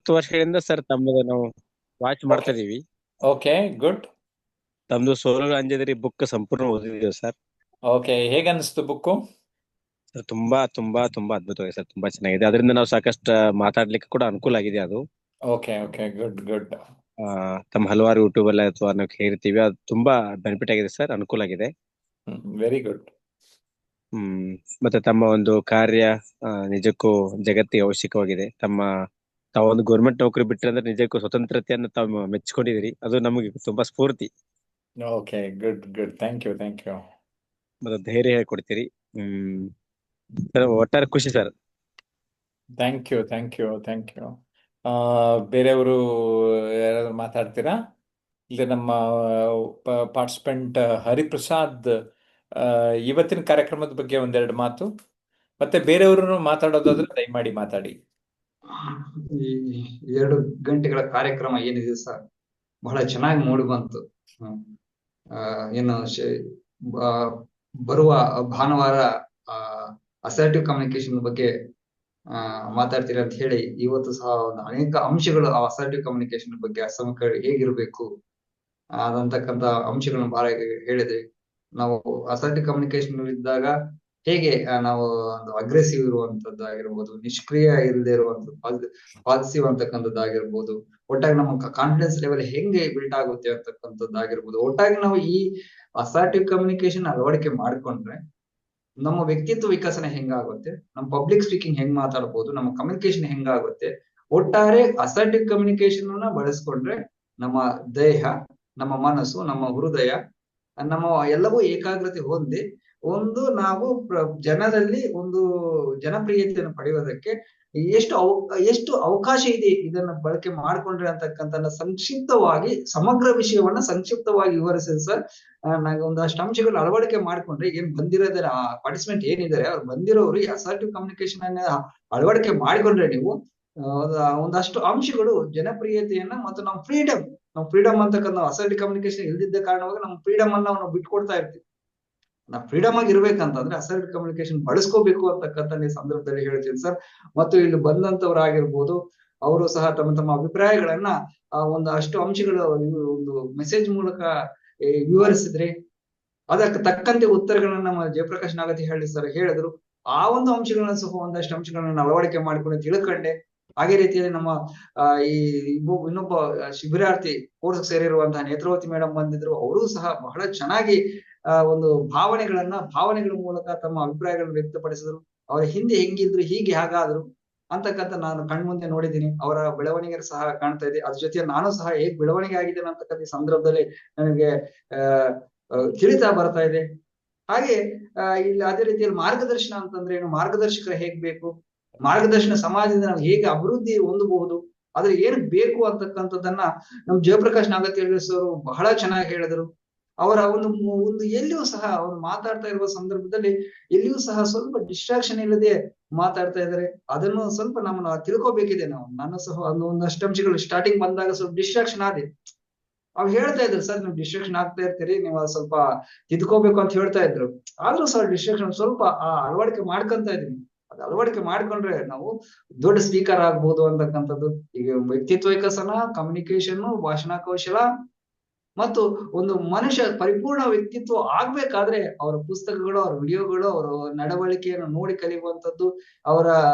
10 ವರ್ಷಗಳಿಂದ ಸರ್ ತಮ್ಮದು ನಾವು ವಾಚ್ ಮಾಡ್ತಾ ಓಕೆ ಇದೀವಿ. Okay good. ತಮ್ದು ಸೋಲಗ ಅಂಜದಿರಿ ಬುಕ್ ಸಂಪೂರ್ಣ ಓದಿದೀವಿ ಸರ್. ಓಕೆ, ಹೇಗೆ ಅನಿಸ್ತು ಬುಕ್ಕು? ಸರ್ ತುಂಬಾ ತುಂಬಾ ತುಂಬಾ ಅದ್ಭುತವಾಗಿದೆ ಸರ್, ತುಂಬಾ ಚೆನ್ನಾಗಿದೆ. ಅದರಿಂದ ನಾವು ಸಾಕಷ್ಟು ಮಾತಾಡ್ಲಿಕ್ಕೆ ಕೂಡ ಅನುಕೂಲ ಆಗಿದೆ ಅದು. Okay okay good good. ತಮ್ಮ ಹಲವಾರು ಯೂಟ್ಯೂಬ್ ಅಲ್ಲಿ ಅಥವಾ ನಾವು ಕೇಳಿರ್ತೀವಿ, ಅದು ತುಂಬಾ ಬೆನಿಫಿಟ್ ಆಗಿದೆ ಸರ್, ಅನುಕೂಲ ಆಗಿದೆ. Very good. ಹ್ಮ್ ಮತ್ತೆ ತಮ್ಮ ಒಂದು ಕಾರ್ಯ ನಿಜಕ್ಕೂ ಜಗತ್ತಿಗೆ ಅವಶ್ಯಕವಾಗಿದೆ. ತಾವೊಂದು ಗೌರ್ಮೆಂಟ್ ನೌಕರಿ ಬಿಟ್ಟರೆ ಅಂದ್ರೆ ನಿಜಕ್ಕೂ ಸ್ವತಂತ್ರತೆಯನ್ನು ತಾವು ಮೆಚ್ಚಿಕೊಂಡಿದ್ದೀರಿ, ಅದು ನಮಗೆ ತುಂಬಾ ಸ್ಫೂರ್ತಿ. Okay good good, thank you thank you. ಮತ್ತೆ ಧೈರ್ಯ ಹೇಳ್ಕೊಡ್ತೀರಿ. ಹ್ಮ್ ಸರ್ ಒಟ್ಟಾರೆ ಖುಷಿ sir. Thank you thank you thank you. ಬೇರೆಯವರು ಯಾರಾದ್ರು ಮಾತಾಡ್ತೀರಾ? ಇಲ್ಲಿ ನಮ್ಮ ಪಾರ್ಟಿಸಿಪೆಂಟ್ ಹರಿಪ್ರಸಾದ್ ಇವತ್ತಿನ ಕಾರ್ಯಕ್ರಮದ ಬಗ್ಗೆ ಒಂದೆರಡು ಮಾತು, ಮತ್ತೆ ಬೇರೆಯವರು ಮಾತಾಡೋದಾದ್ರೆ ದಯಮಾಡಿ ಮಾತಾಡಿ. ಈ 2 ಗಂಟೆಗಳ ಕಾರ್ಯಕ್ರಮ ಏನಿದೆ ಸರ್, ಬಹಳ ಚೆನ್ನಾಗಿ ಮೂಡಿ ಬಂತು. ಏನು ಬರುವ ಭಾನುವಾರ ಅಸರ್ಟಿವ್ ಕಮ್ಯುನಿಕೇಶನ್ ಬಗ್ಗೆ ಮಾತಾಡ್ತೀರಾ ಅಂತ ಹೇಳಿ, ಇವತ್ತು ಸಹ ಅನೇಕ ಅಂಶಗಳು ಆ ಅಸರ್ಟಿವ್ ಕಮ್ಯುನಿಕೇಶನ್ ಬಗ್ಗೆ, ಅಸಮಕ ಹೇಗಿರ್ಬೇಕು ಅದಂತಕ್ಕಂತ ಅಂಶಗಳನ್ನ ಬಹಳ ಹೇಳಿದ್ರಿ. ನಾವು ಅಸರ್ಟಿವ್ ಕಮ್ಯುನಿಕೇಶನ್ ಇದ್ದಾಗ ಹೇಗೆ ನಾವು ಒಂದು ಅಗ್ರೆಸಿವ್ ಇರುವಂತದ್ದಾಗಿರ್ಬೋದು, ನಿಷ್ಕ್ರಿಯ ಇಲ್ಲದೆ ಇರುವಂತದ್ದು ಪಾಸಿಟಿವ್ ಅಂತಕ್ಕಂಥದ್ದಾಗಿರ್ಬೋದು, ಒಟ್ಟಾಗಿ ನಮ್ಮ ಕಾನ್ಫಿಡೆನ್ಸ್ ಲೆವೆಲ್ ಹೆಂಗೆ ಬಿಲ್ಟ್ ಆಗುತ್ತೆ ಅಂತಕ್ಕಂಥದ್ದಾಗಿರ್ಬೋದು, ಒಟ್ಟಾಗಿ ನಾವು ಈ ಅಸರ್ಟಿವ್ ಕಮ್ಯುನಿಕೇಶನ್ ಅಳವಡಿಕೆ ಮಾಡ್ಕೊಂಡ್ರೆ ನಮ್ಮ ವ್ಯಕ್ತಿತ್ವ ವಿಕಸನ ಹೆಂಗಾಗುತ್ತೆ, ನಮ್ಮ ಪಬ್ಲಿಕ್ ಸ್ಪೀಕಿಂಗ್ ಹೆಂಗ್ ಮಾತಾಡ್ಬೋದು, ನಮ್ಮ ಕಮ್ಯುನಿಕೇಶನ್ ಹೆಂಗಾಗುತ್ತೆ, ಒಟ್ಟಾರೆ ಅಸರ್ಟಿವ್ ಕಮ್ಯುನಿಕೇಶನ್ ಅನ್ನ ಬಳಸ್ಕೊಂಡ್ರೆ ನಮ್ಮ ದೇಹ, ನಮ್ಮ ಮನಸ್ಸು, ನಮ್ಮ ಹೃದಯ, ನಮ್ಮ ಎಲ್ಲವೂ ಏಕಾಗ್ರತೆ ಹೊಂದಿ ನಾವು ಜನರಲ್ಲಿ ಒಂದು ಜನಪ್ರಿಯತೆಯನ್ನು ಪಡೆಯೋದಕ್ಕೆ ಎಷ್ಟು ಅವಕಾಶ ಇದೆ ಇದನ್ನ ಬಳಕೆ ಮಾಡ್ಕೊಂಡ್ರೆ ಅಂತಕ್ಕಂಥ ಸಂಕ್ಷಿಪ್ತವಾಗಿ ಸಮಗ್ರ ವಿಷಯವನ್ನ ಸಂಕ್ಷಿಪ್ತವಾಗಿ ವಿವರಿಸಿದ ಸರ್. ನಂಗೆ ಒಂದಷ್ಟು ಅಂಶಗಳು ಅಳವಡಿಕೆ ಮಾಡ್ಕೊಂಡ್ರೆ ಏನ್ ಬಂದಿರೋದ್ರ ಪಾರ್ಟಿಸಿಪೆಂಟ್ ಏನಿದ್ದಾರೆ ಅವ್ರು ಬಂದಿರೋರು ಈ ಅಸರ್ಟಿವ್ ಕಮ್ಯುನಿಕೇಶನ್ ಅನ್ನ ಅಳವಡಿಕೆ ಮಾಡ್ಕೊಂಡ್ರೆ ನೀವು ಒಂದಷ್ಟು ಅಂಶಗಳು ಜನಪ್ರಿಯತೆಯನ್ನ ಮತ್ತು ನಾವು ಫ್ರೀಡಮ್ ಅಂತಕ್ಕಂಥ ಅಸರ್ಟಿವ್ ಕಮ್ಯುನಿಕೇಶನ್ ಇಲ್ದಿದ್ದ ಕಾರಣವಾಗಿ ನಮ್ಮ ಫ್ರೀಡಮ್ ಅನ್ನ ನಾವು ಬಿಟ್ಕೊಡ್ತಾ ಇರ್ತೀವಿ. ನಾವು ಫ್ರೀಡಮ್ ಆಗಿ ಇರ್ಬೇಕಂತಂದ್ರೆ ಅಸರ್ಟಿವ್ ಕಮ್ಯುನಿಕೇಶನ್ ಬಳಸ್ಕೋಬೇಕು ಅಂತಕ್ಕಂಥ ಸಂದರ್ಭದಲ್ಲಿ ಹೇಳ್ತೀನಿ ಸರ್. ಮತ್ತು ಇಲ್ಲಿ ಬಂದಂತವರಾಗಿರ್ಬೋದು, ಅವರು ಸಹ ತಮ್ಮ ಅಭಿಪ್ರಾಯಗಳನ್ನ ಒಂದಷ್ಟು ಅಂಶಗಳು ಒಂದು ಮೆಸೇಜ್ ಮೂಲಕ ವಿವರಿಸಿದ್ರೆ, ಅದಕ್ಕೆ ತಕ್ಕಂತೆ ಉತ್ತರಗಳನ್ನ ನಮ್ಮ ಜಯಪ್ರಕಾಶ್ ನಾಗತಿ ಹೇಳಿದ್ರು. ಆ ಒಂದು ಅಂಶಗಳನ್ನ ಸಹ ಒಂದಷ್ಟು ಅಂಶಗಳನ್ನ ಅಳವಡಿಕೆ ಮಾಡ್ಕೊಂಡು ತಿಳ್ಕೊಂಡೆ. ಹಾಗೆ ರೀತಿಯಲ್ಲಿ ನಮ್ಮ ಈ ಇನ್ನೊಬ್ಬ ಶಿಬಿರಾರ್ಥಿ ಕೋರ್ಸ್ ಸೇರಿರುವಂತಹ ನೇತ್ರಾವತಿ ಮೇಡಮ್ ಬಂದಿದ್ರು. ಅವರು ಸಹ ಬಹಳ ಚೆನ್ನಾಗಿ ಒಂದು ಭಾವನೆಗಳ ಮೂಲಕ ತಮ್ಮ ಅಭಿಪ್ರಾಯಗಳನ್ನು ವ್ಯಕ್ತಪಡಿಸಿದ್ರು. ಅವರ ಹಿಂದೆ ಹೆಂಗಿದ್ರು, ಹೀಗೆ ಹಾಗಾದ್ರು ಅಂತಕ್ಕಂಥ ನಾನು ಕಣ್ಮುಂದೆ ನೋಡಿದ್ದೀನಿ. ಅವರ ಬೆಳವಣಿಗೆ ಸಹ ಕಾಣ್ತಾ ಇದೆ. ಅದ್ರ ಜೊತೆ ನಾನು ಸಹ ಹೇಗ್ ಬೆಳವಣಿಗೆ ಆಗಿದ್ದೇನೆ ಅಂತಕ್ಕಂಥ ಸಂದರ್ಭದಲ್ಲಿ ನನಗೆ ತಿಳಿತಾ ಬರ್ತಾ ಇದೆ. ಹಾಗೆ ಇಲ್ಲಿ ಅದೇ ರೀತಿಯಲ್ಲಿ ಮಾರ್ಗದರ್ಶನ ಅಂತಂದ್ರೆ ಏನು, ಮಾರ್ಗದರ್ಶಕರು ಹೇಗ್ ಬೇಕು, ಮಾರ್ಗದರ್ಶನ ಸಮಾಜದಿಂದ ನಾವು ಹೇಗೆ ಅಭಿವೃದ್ಧಿ ಹೊಂದಬಹುದು, ಆದ್ರೆ ಏನ್ ಬೇಕು ಅಂತಕ್ಕಂಥದ್ದನ್ನ ನಮ್ ಜಯಪ್ರಕಾಶ್ ನಾಗತಿ ಅವರು ಬಹಳ ಚೆನ್ನಾಗಿ ಹೇಳಿದ್ರು. ಅವರ ಒಂದು ಎಲ್ಲಿಯೂ ಸಹ ಅವರು ಮಾತಾಡ್ತಾ ಇರುವ ಸಂದರ್ಭದಲ್ಲಿ ಎಲ್ಲಿಯೂ ಸಹ ಸ್ವಲ್ಪ ಡಿಸ್ಟ್ರಾಕ್ಷನ್ ಇಲ್ಲದೆ ಮಾತಾಡ್ತಾ ಇದ್ದಾರೆ. ಅದನ್ನು ಸ್ವಲ್ಪ ನಮ್ಮನ್ನ ತಿಳ್ಕೊಬೇಕಿದೆ. ನಾನು ಸಹ ಒಂದಷ್ಟು ಅಂಶಗಳು ಸ್ಟಾರ್ಟಿಂಗ್ ಬಂದಾಗ ಸ್ವಲ್ಪ ಡಿಸ್ಟ್ರಾಕ್ಷನ್ ಆದೆ. ಅವ್ರು ಹೇಳ್ತಾ ಇದ್ರು, ಸರ್ ನೀವು ಡಿಸ್ಟ್ರಾಕ್ಷನ್ ಆಗ್ತಾ ಇರ್ತೀರಿ, ನೀವು ಸ್ವಲ್ಪ ತಿದ್ಕೋಬೇಕು ಅಂತ ಹೇಳ್ತಾ ಇದ್ರು. ಆದ್ರೂ ಸಹ ಡಿಸ್ಟ್ರಾಕ್ಷನ್ ಸ್ವಲ್ಪ ಅಳವಡಿಕೆ ಮಾಡ್ಕೊಂತ ಇದೀನಿ. ಅದು ಅಳವಡಿಕೆ ಮಾಡ್ಕೊಂಡ್ರೆ ನಾವು ದೊಡ್ಡ ಸ್ಪೀಕರ್ ಆಗ್ಬೋದು ಅಂತಕ್ಕಂಥದ್ದು. ಈಗ ವ್ಯಕ್ತಿತ್ವ ವಿಕಸನ, ಕಮ್ಯುನಿಕೇಶನ್, ಭಾಷಣ ಕೌಶಲ ಮತ್ತು ಒಂದು ಮನುಷ್ಯ ಪರಿಪೂರ್ಣ ವ್ಯಕ್ತಿತ್ವ ಆಗ್ಬೇಕಾದ್ರೆ ಅವರ ಪುಸ್ತಕಗಳು, ಅವರ ವಿಡಿಯೋಗಳು, ಅವರ ನಡವಳಿಕೆಯನ್ನು ನೋಡಿ ಕಲಿಯುವಂಥದ್ದು, ಅವರ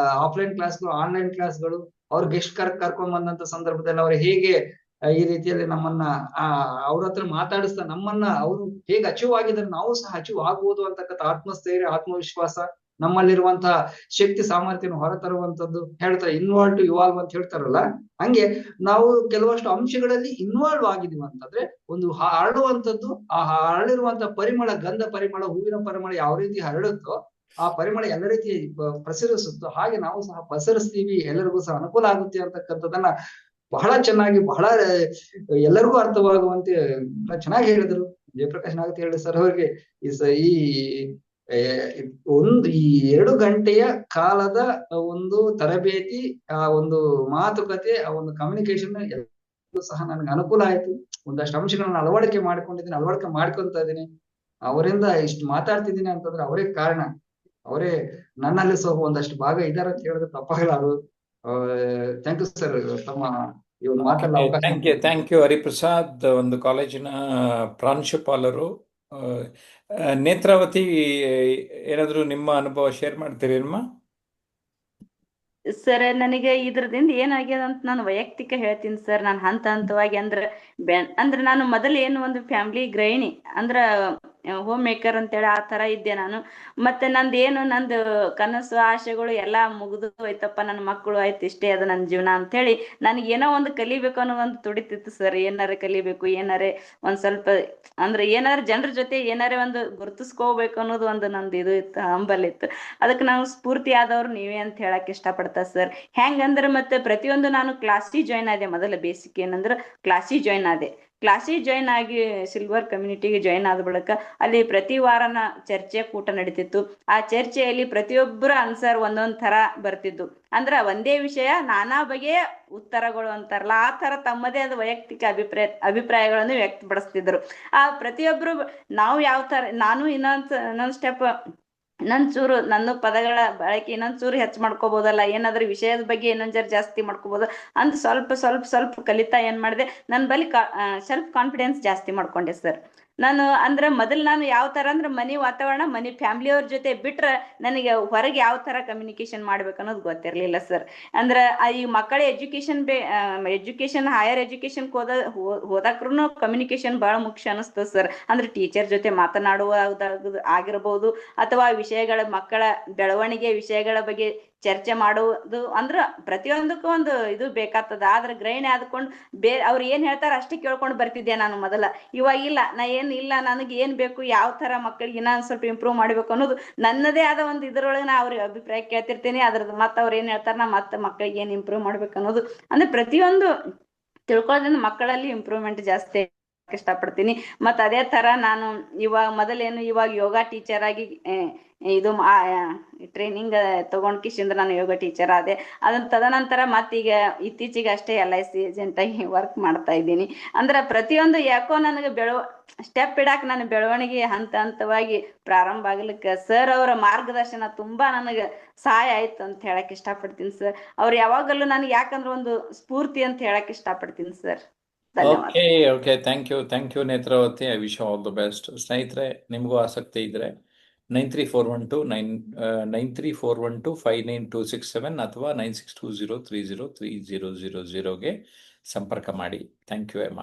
ಆಫ್ಲೈನ್ ಕ್ಲಾಸ್ಗಳು, ಆನ್ಲೈನ್ ಕ್ಲಾಸ್ಗಳು, ಅವ್ರ ಗೆಸ್ಟ್ ಕರ್ಕೊಂಡ್ ಬಂದಂತ ಸಂದರ್ಭದಲ್ಲಿ ಅವ್ರು ಹೇಗೆ ಈ ರೀತಿಯಲ್ಲಿ ನಮ್ಮನ್ನ ಅವ್ರ ಹತ್ರ ಮಾತಾಡಿಸ್ತಾ ನಮ್ಮನ್ನ ಅವರು ಹೇಗೆ ಅಚೀವ್ ಆಗಿದ್ರೆ ನಾವು ಸಹ ಅಚೀವ್ ಆಗ್ಬೋದು ಅಂತಕ್ಕಂಥ ಆತ್ಮಸ್ಥೈರ್ಯ, ಆತ್ಮವಿಶ್ವಾಸ, ನಮ್ಮಲ್ಲಿರುವಂತಹ ಶಕ್ತಿ ಸಾಮರ್ಥ್ಯನ ಹೊರತರುವಂತದ್ದು ಹೇಳ್ತಾರೆ. ಇನ್ವಾಲ್ವ್ ಟು ಇವಾಲ್ವ್ ಅಂತ ಹೇಳ್ತಾರಲ್ಲ, ಹಂಗೆ ನಾವು ಕೆಲವಷ್ಟು ಅಂಶಗಳಲ್ಲಿ ಇನ್ವಾಲ್ವ್ ಆಗಿದೀವಿ ಅಂತಂದ್ರೆ ಒಂದು ಹರಡುವಂಥದ್ದು, ಆ ಹರಳಿರುವಂತಹ ಪರಿಮಳ, ಗಂಧ ಪರಿಮಳ, ಹೂವಿನ ಪರಿಮಳ ಯಾವ ರೀತಿ ಹರಡುತ್ತೋ ಆ ಪರಿಮಳ ಎಲ್ಲ ರೀತಿ ಪ್ರಸರಿಸುತ್ತೋ ಹಾಗೆ ನಾವು ಸಹ ಪಸರಿಸ್ತೀವಿ, ಎಲ್ಲರಿಗೂ ಸಹ ಅನುಕೂಲ ಆಗುತ್ತೆ ಅಂತಕ್ಕಂಥದ್ದನ್ನ ಬಹಳ ಚೆನ್ನಾಗಿ, ಬಹಳ ಎಲ್ಲರಿಗೂ ಅರ್ಥವಾಗುವಂತೆ ಚೆನ್ನಾಗಿ ಹೇಳಿದ್ರು ಜಯಪ್ರಕಾಶ್ ನಾಗತಿ ಹೇಳಿ ಸರ್ ಅವರಿಗೆ. ಈ 2 ಗಂಟೆಯ ಕಾಲದ ಒಂದು ತರಬೇತಿ, ಆ ಒಂದು ಮಾತುಕತೆ, ಆ ಒಂದು ಕಮ್ಯುನಿಕೇಶನ್ ಸಹ ನನಗೆ ಅನುಕೂಲ ಆಯ್ತು. ಒಂದಷ್ಟು ಅಂಶಗಳನ್ನ ಅಳವಡಿಕೆ ಮಾಡ್ಕೊಂತ ಇದ್ದೀನಿ. ಅವರಿಂದ ಇಷ್ಟು ಮಾತಾಡ್ತಿದ್ದೀನಿ ಅಂತಂದ್ರೆ ಅವರೇ ಕಾರಣ. ಅವರೇ ನನ್ನಲ್ಲಿ ಸಹ ಒಂದಷ್ಟು ಭಾಗ ಇದಾರೆ ಅಂತ ಹೇಳಿದ್ರೆ ತಪ್ಪಾಗಲಾರದು. ಥ್ಯಾಂಕ್ ಯು ಸರ್, ತಮ್ಮ ಈ ಒಂದು ಮಾತಲ್ಲ ಅವಕಾಶ ಥ್ಯಾಂಕ್ ಯು ಹರಿಪ್ರಸಾದ್, ಒಂದು ಕಾಲೇಜಿನ ಪ್ರಾಂಶುಪಾಲರು. ನೇತ್ರಾವತಿ, ಏನಾದರೂ ನಿಮ್ಮ ಅನುಭವ ಶೇರ್ ಮಾಡ್ತೀರಿ ಅಮ್ಮ? ಸರ್, ನನಗೆ ಇದ್ರದಿಂದ ಏನಾಗ್ಯದ ಅಂತ ನಾನು ವೈಯಕ್ತಿಕ ಹೇಳ್ತೀನಿ ಸರ್. ನಾನು ಹಂತ ಹಂತವಾಗಿ ಅಂದ್ರೆ ನಾನು ಮೊದಲು ಏನು ಒಂದು ಫ್ಯಾಮಿಲಿ ಗೃಹಿಣಿ, ಅಂದ್ರ ಹೋಮ್ ಮೇಕರ್ ಅಂತೇಳಿ ಆ ತರ ಇದ್ದೆ ನಾನು. ಮತ್ತೆ ನಂದು ಕನಸು ಆಸೆಗಳು ಎಲ್ಲಾ ಮುಗಿದು ಹೋಯ್ತಪ್ಪ, ನನ್ನ ಮಕ್ಕಳು ಆಯ್ತು, ಇಷ್ಟೇ ಅದು ನನ್ನ ಜೀವನ ಅಂತೇಳಿ ನನಗೆ ಏನೋ ಒಂದು ಕಲಿಬೇಕು ಅನ್ನೋ ಒಂದು ತುಡಿತಿತ್ತು ಸರ್. ಏನಾರ ಕಲಿಬೇಕು, ಏನಾರೇ ಒಂದ್ ಸ್ವಲ್ಪ ಅಂದ್ರೆ ಏನಾರ ಜನರ ಜೊತೆ ಏನಾರೇ ಒಂದು ಗುರುತಿಸ್ಕೋಬೇಕು ಅನ್ನೋದು ಒಂದು ನಂದು ಇದು ಇತ್ತು, ಹಂಬಲ್ ಇತ್ತು. ಅದಕ್ಕೆ ನಾವು ಸ್ಫೂರ್ತಿ ಆದವ್ರು ನೀವೇ ಅಂತ ಹೇಳಕ್ ಇಷ್ಟಪಡ್ತಾ ಸರ್. ಹೆಂಗಂದ್ರೆ ಮತ್ತೆ ಪ್ರತಿಯೊಂದು ನಾನು ಕ್ಲಾಸಿಗೆ ಜಾಯ್ನ್ ಆದೆ. ಮೊದಲ ಬೇಸಿಕ್ ಏನಂದ್ರೆ ಕ್ಲಾಸಿಗೆ ಜಾಯ್ನ್ ಆಗಿ ಸಿಲ್ವರ್ ಕಮ್ಯುನಿಟಿಗೆ ಜಾಯ್ನ್ ಆದ ಬಳಿಕ ಅಲ್ಲಿ ಪ್ರತಿ ವಾರನ ಚರ್ಚೆ ಕೂಟ ನಡೀತಿತ್ತು. ಆ ಚರ್ಚೆಯಲ್ಲಿ ಪ್ರತಿಯೊಬ್ಬರ ಆನ್ಸರ್ ಒಂದೊಂದ್ ತರ ಬರ್ತಿದ್ದು. ಅಂದ್ರ ಒಂದೇ ವಿಷಯ ನಾನಾ ಬಗೆಯ ಉತ್ತರಗಳು ಅಂತಾರಲ್ಲ, ಆ ತರ ತಮ್ಮದೇ ಆದ ವೈಯಕ್ತಿಕ ಅಭಿಪ್ರಾಯಗಳನ್ನು ವ್ಯಕ್ತಪಡಿಸ್ತಿದ್ರು. ಆ ಪ್ರತಿಯೊಬ್ರು ನಾವು ಯಾವ ತರ, ನಾನು ಇನ್ನೊಂದ್ ಸ್ಟೆಪ್ ನನ್ನ ಪದಗಳ ಬಳಕೆ ಇನ್ನೊಂದ್ ಚೂರು ಹೆಚ್ಚು ಮಾಡ್ಕೋಬಹುದಲ್ಲ, ಏನಾದ್ರೂ ವಿಷಯದ ಬಗ್ಗೆ ಇನ್ನೊಂದ್ ಜರ ಜಾಸ್ತಿ ಮಾಡ್ಕೋಬಹುದು ಅಂತ ಸ್ವಲ್ಪ ಕಲಿತಾ ಏನ್ ಮಾಡಿದೆ, ನನ್ ಬಳಿ ಸೆಲ್ಫ್ ಕಾನ್ಫಿಡೆನ್ಸ್ ಜಾಸ್ತಿ ಮಾಡ್ಕೊಂಡೆ ಸರ್. ನಾನು ಯಾವ ತರ ಅಂದ್ರೆ ಮನಿ ವಾತಾವರಣ, ಮನಿ ಫ್ಯಾಮಿಲಿಯವ್ರ ಜೊತೆ ಬಿಟ್ರೆ ನನಗೆ ಹೊರಗೆ ಯಾವ ತರ ಕಮ್ಯುನಿಕೇಶನ್ ಮಾಡ್ಬೇಕು ಅನ್ನೋದು ಗೊತ್ತಿರ್ಲಿಲ್ಲ ಸರ್. ಈ ಮಕ್ಕಳ ಎಜುಕೇಶನ್ ಹೈಯರ್ ಎಜುಕೇಶನ್ ಹೋದಾಕ್ರು ಕಮ್ಯುನಿಕೇಶನ್ ಬಹಳ ಮುಖ್ಯ ಅನಿಸ್ತದೆ ಸರ್. ಅಂದ್ರೆ ಟೀಚರ್ ಜೊತೆ ಆಗಿರಬಹುದು, ಅಥವಾ ಮಕ್ಕಳ ಬೆಳವಣಿಗೆ ವಿಷಯಗಳ ಬಗ್ಗೆ ಚರ್ಚೆ ಮಾಡುವುದು, ಅಂದ್ರ ಪ್ರತಿಯೊಂದಕ್ಕೂ ಒಂದು ಇದು ಬೇಕಾಗ್ತದ. ಆದ್ರೆ ಗೃಹಿಣಿ ಆದ್ಕೊಂಡು ಅವ್ರು ಏನ್ ಹೇಳ್ತಾರ ಅಷ್ಟೇ ಕೇಳ್ಕೊಂಡು ಬರ್ತಿದ್ದೆ ನಾನು ಮೊದಲ. ಇವಾಗ ಇಲ್ಲ, ನನಗೆ ಏನ್ ಬೇಕು, ಯಾವ ತರ ಮಕ್ಕಳಿಗೆ ಇನ್ನೊಂದ್ ಸ್ವಲ್ಪ ಇಂಪ್ರೂವ್ ಮಾಡ್ಬೇಕು ಅನ್ನೋದು ನನ್ನದೇ ಆದ ಒಂದು ಇದ್ರೊಳಗೆ ನಾ ಅವ್ರಿಗೆ ಅಭಿಪ್ರಾಯ ಕೇಳ್ತಿರ್ತೀನಿ. ಅದ್ರದ್ದು ಮತ್ತೆ ಅವ್ರು ಏನ್ ಹೇಳ್ತಾರ, ನಾ ಮತ್ತೆ ಮಕ್ಕಳಿಗೆ ಏನ್ ಇಂಪ್ರೂವ್ ಮಾಡ್ಬೇಕು ಅನ್ನೋದು, ಅಂದ್ರೆ ಪ್ರತಿಯೊಂದು ತಿಳ್ಕೊಳ್ಳೋದ್ರಿಂದ ಮಕ್ಕಳಲ್ಲಿ ಇಂಪ್ರೂವ್ಮೆಂಟ್ ಜಾಸ್ತಿ ಇಷ್ಟಪಡ್ತೀನಿ. ಮತ್ತ ಅದೇ ತರ ನಾನು ಇವಾಗ ಯೋಗ ಟೀಚರ್ ಆಗಿ ಇದು ಟ್ರೈನಿಂಗ್ ತಗೊಂಡ್ ಕಿಶಿಂದ ನಾನು ಯೋಗ ಟೀಚರ್ ಆದೆ. ತದನಂತರ ಮತ್ತೀಗ ಇತ್ತೀಚೆಗೆ ಅಷ್ಟೇ LIC ಏಜೆಂಟ್ ಆಗಿ ವರ್ಕ್ ಮಾಡ್ತಾ ಇದ್ದೀನಿ. ಅಂದ್ರೆ ಪ್ರತಿಯೊಂದು ಯಾಕೋ ನನಗೆ ಸ್ಟೆಪ್ ಇಡಾಕ್ ನನ್ನ ಬೆಳವಣಿಗೆ ಹಂತ ಹಂತವಾಗಿ ಪ್ರಾರಂಭ ಆಗ್ಲಿಕ್ಕೆ ಸರ್ ಅವರ ಮಾರ್ಗದರ್ಶನ ತುಂಬಾ ನನಗೆ ಸಹಾಯ ಆಯ್ತು ಅಂತ ಹೇಳಕ್ ಇಷ್ಟಪಡ್ತೀನಿ ಸರ್. ಅವ್ರು ಯಾವಾಗಲೂ ನನಗೆ ಯಾಕಂದ್ರೆ ಒಂದು ಸ್ಫೂರ್ತಿ ಅಂತ ಹೇಳಕ್ ಇಷ್ಟಪಡ್ತೀನಿ ಸರ್. ಧನ್ಯವಾದ. Okay thank you Netravati. I wish all the best. ಸ್ನೇಹಿತರೆ, ನಿಮಗೂ ಆಸಕ್ತಿ ಇದ್ರೆ 9341259267 ಅಥವಾ 9620303000ಗೆ ಸಂಪರ್ಕ ಮಾಡಿ. Thank you very much.